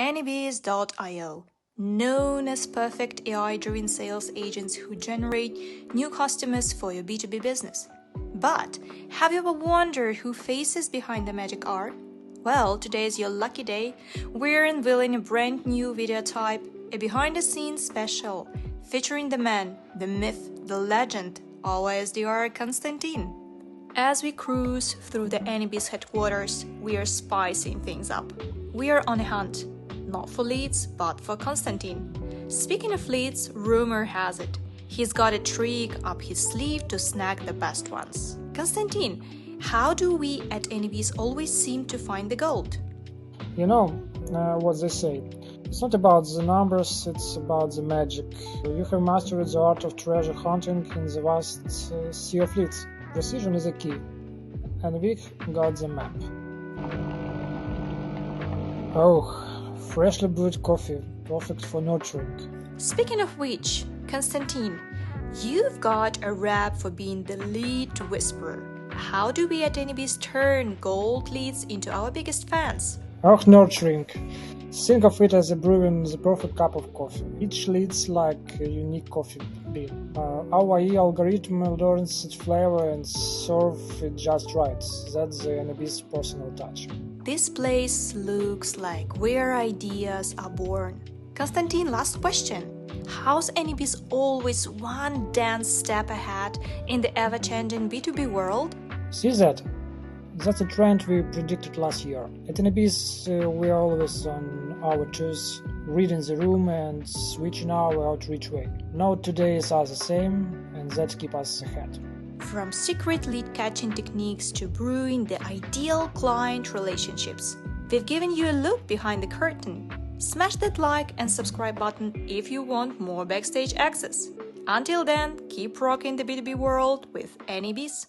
Anybiz.io, known as perfect AI-driven sales agents who generate new customers for your B2B business. But have you ever wondered who faces behind the magic art? Well, today is your lucky day. We're unveiling a brand new video type, a behind-the-scenes special, featuring the man, the myth, the legend, our SDR Konstantin. As we cruise through the Anybiz headquarters, we are spicing things up. We are on a hunt, not for leads, but for Konstantin. Speaking of leads, rumor has it, he's got a trick up his sleeve to snag the best ones. Konstantin, how do we at Anybiz always seem to find the gold? You know what they say. It's not about the numbers, it's about the magic. You have mastered the art of treasure hunting in the vast sea of leads. Precision is a key, and we got the map. Oh, freshly brewed coffee, perfect for nurturing. Speaking of which, Konstantin, you've got a rap for being the lead whisperer. How do we at Anybiz turn gold leads into our biggest fans? Oh, nurturing. Think of it as brewing the perfect cup of coffee. Each leads like a unique coffee bean. Our AI algorithm learns its flavor and serves it just right. That's the Anybiz personal touch. This place looks like where ideas are born. Konstantin, last question. How's Anybiz always one dance step ahead in the ever-changing B2B world? See that? That's a trend we predicted last year. At Anybiz, we're always on our toes, reading the room and switching our outreach way. Now today's are the same, and that keeps us ahead. From secret lead catching techniques to brewing the ideal client relationships, we've given you a look behind the curtain. Smash that like and subscribe button if you want more backstage access. Until then, keep rocking the B2B world with Anybiz.